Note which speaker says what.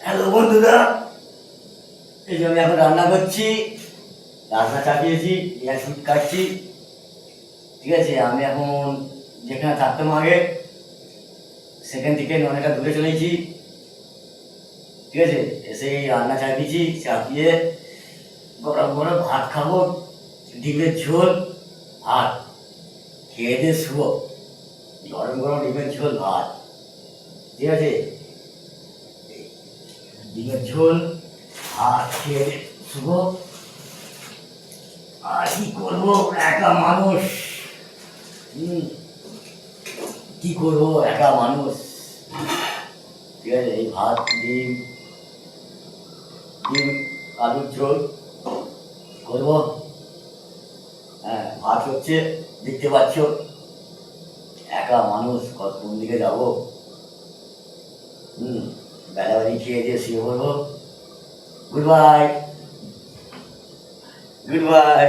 Speaker 1: Hello বন্ধুরা, এই যে আমি এখন রান্না করছি, রান্না চাপিয়েছি, পেঁয়াজ শুট কাটছি। ঠিক আছে, আমি এখন যেখানে থাকতাম আগে সেখান থেকে অনেকটা দূরে চলেছি। ঠিক আছে, এসে এই রান্না চাপিয়েছি, চাপিয়ে গরম গরম ভাত খাবো, ডিমের ঝোল ভাত খেয়ে দিয়ে শুবো। গরম গরম ডিমের ঝোল ভাত, ঠিক আছে, ডিমের ঝোল ভাত খেয়ে দিয়ে শুবো। আর কি করবো, একা মানুষ। কি করবো, একা মানুষ। ঠিক আছে, এই ভাত ডিম ডিম আলুর ঝোল করবো। হ্যাঁ, ভাত হচ্ছে, দেখতে পাচ্ছ। একা মানুষ, কোন দিকে যাবো। বেলাবাড়ি খেয়ে দিয়ে শুয়ে পড়বো। Good bye, good bye.